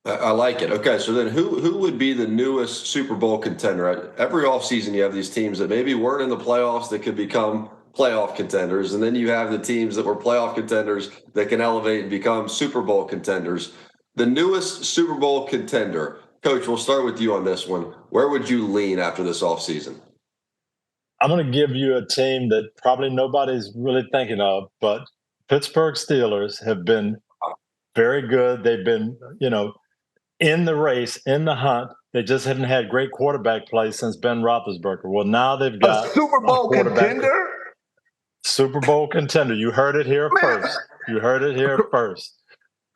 I like it. Okay, so then who would be the newest Super Bowl contender? Every offseason you have these teams that maybe weren't in the playoffs that could become playoff contenders, and then you have the teams that were playoff contenders that can elevate and become Super Bowl contenders. The newest Super Bowl contender, Coach, we'll start with you on this one. Where would you lean after this offseason? I'm going to give you a team that probably nobody's really thinking of, but Pittsburgh Steelers have been very good. They've been, in the race, in the hunt. They just haven't had great quarterback play since Ben Roethlisberger. Well, now they've got a Super Bowl contender. Super Bowl contender. You heard it here first. You heard it here first.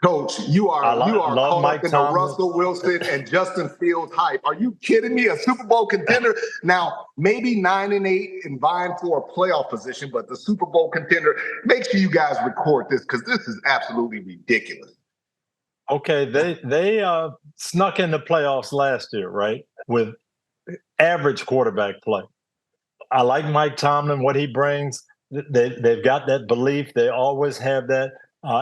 Coach, you are caught Mike up in Tomlin. the Russell Wilson and Justin Fields hype. Are you kidding me? A Super Bowl contender? Now, maybe 9-8 and vying for a playoff position, but the Super Bowl contender, make sure you guys record this because this is absolutely ridiculous. Okay, they snuck in the playoffs last year, right? With average quarterback play. I like Mike Tomlin, what he brings. They've got that belief. They always have that.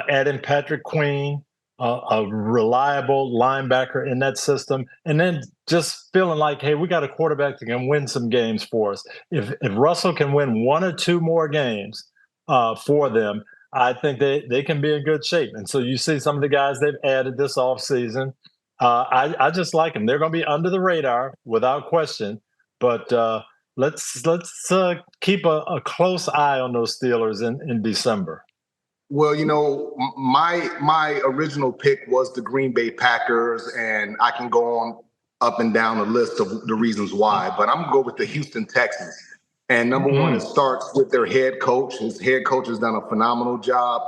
Adding Patrick Queen, a reliable linebacker in that system, and then just feeling like, hey, we got a quarterback that can win some games for us. If Russell can win one or two more games for them, I think they can be in good shape. And so you see some of the guys they've added this offseason. I just like them. They're going to be under the radar without question, but let's keep a close eye on those Steelers in December. Well, my original pick was the Green Bay Packers, and I can go on up and down the list of the reasons why, but I'm going to go with the Houston Texans. And number one, it starts with their head coach. His head coach has done a phenomenal job.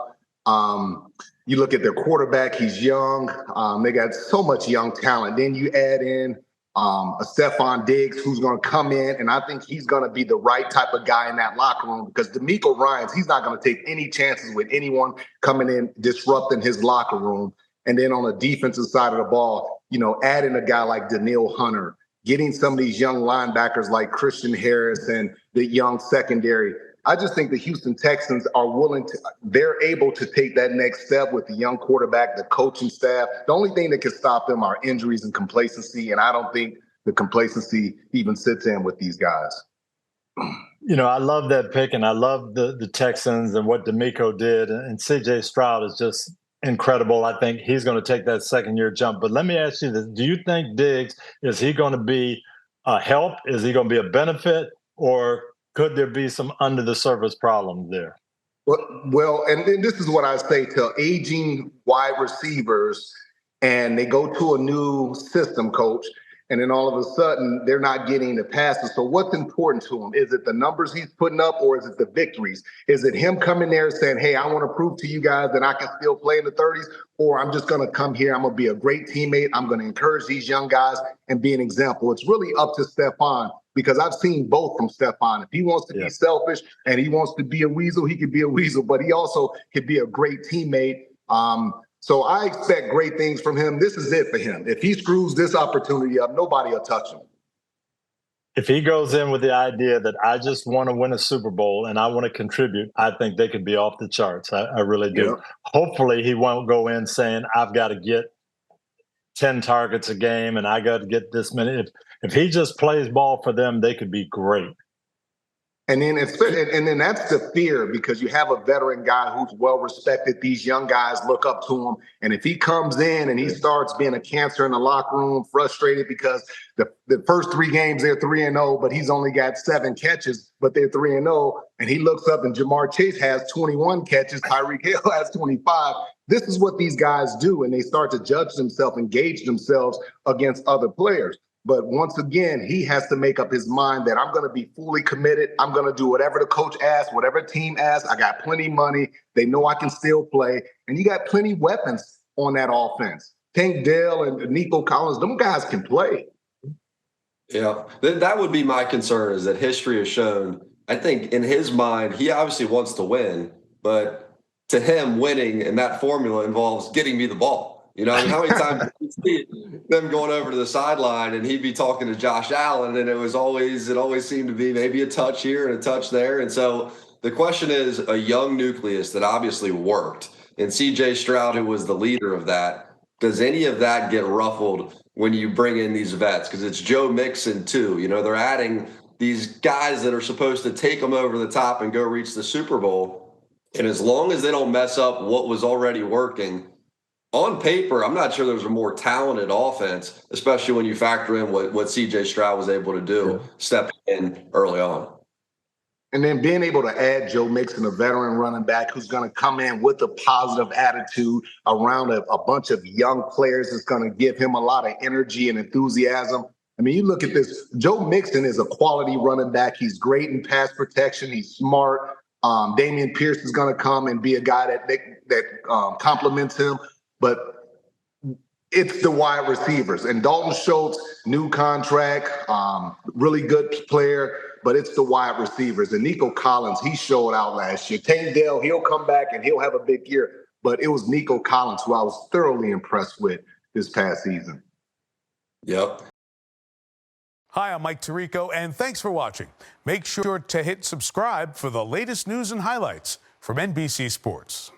You look at their quarterback, he's young. They got so much young talent. Then you add in a Stephon Diggs who's going to come in, and I think he's going to be the right type of guy in that locker room because DeMeco Ryans, he's not going to take any chances with anyone coming in disrupting his locker room. And then on the defensive side of the ball, adding a guy like Danielle Hunter, getting some of these young linebackers like Christian Harris and the young secondary. I just think the Houston Texans are they're able to take that next step with the young quarterback, the coaching staff. The only thing that can stop them are injuries and complacency, and I don't think the complacency even sits in with these guys. I love that pick, and I love the Texans and what DeMeco did, and C.J. Stroud is just incredible. I think he's going to take that second-year jump. But let me ask you this. Do you think Diggs, is he going to be a help? Is he going to be a benefit? Or could there be some under-the-surface problems there? Well, and then this is what I say to aging wide receivers, and they go to a new system, coach, and then all of a sudden they're not getting the passes. So what's important to him? Is it the numbers he's putting up, or is it the victories? Is it him coming there saying, hey, I want to prove to you guys that I can still play in the 30s, or I'm just going to come here, I'm going to be a great teammate, I'm going to encourage these young guys and be an example? It's really up to Stephon, because I've seen both from Stephon. If he wants to be selfish and he wants to be a weasel, he could be a weasel, but he also could be a great teammate. So I expect great things from him. This is it for him. If he screws this opportunity up, nobody will touch him. If he goes in with the idea that I just want to win a Super Bowl and I want to contribute, I think they could be off the charts. I really do. Yeah. Hopefully he won't go in saying, I've got to get 10 targets a game and I got to get this many. If he just plays ball for them, they could be great. And then that's the fear, because you have a veteran guy who's well respected. These young guys look up to him. And if he comes in and he starts being a cancer in the locker room, frustrated because the first 3 games they're 3-0, but he's only got 7 catches, but they're 3-0. And he looks up and Jamar Chase has 21 catches. Tyreek Hill has 25. This is what these guys do. And they start to judge themselves and gauge themselves against other players. But once again, he has to make up his mind that I'm going to be fully committed. I'm going to do whatever the coach asks, whatever team asks. I got plenty of money. They know I can still play. And you got plenty of weapons on that offense. Tank Dell and Nico Collins, them guys can play. Yeah, that would be my concern, is that history has shown, I think in his mind, he obviously wants to win, but to him, winning in that formula involves getting me the ball. How many times did you see them going over to the sideline and he'd be talking to Josh Allen, and it always seemed to be maybe a touch here and a touch there. And so the question is, a young nucleus that obviously worked, and C.J. Stroud, who was the leader of that, Does any of that get ruffled when you bring in these vets? Because it's Joe Mixon too. They're adding these guys that are supposed to take them over the top and go reach the Super Bowl. And as long as they don't mess up what was already working, on paper, I'm not sure there's a more talented offense, especially when you factor in what C.J. Stroud was able to do stepping in early on. And then being able to add Joe Mixon, a veteran running back who's going to come in with a positive attitude around a bunch of young players that's going to give him a lot of energy and enthusiasm. I mean, you look at this, Joe Mixon is a quality running back. He's great in pass protection. He's smart. Damian Pierce is going to come and be a guy that complements him. But it's the wide receivers. And Dalton Schultz, new contract, really good player, but it's the wide receivers. And Nico Collins, he showed out last year. Tank Dell, he'll come back and he'll have a big year. But it was Nico Collins who I was thoroughly impressed with this past season. Yep. Hi, I'm Mike Tirico, and thanks for watching. Make sure to hit subscribe for the latest news and highlights from NBC Sports.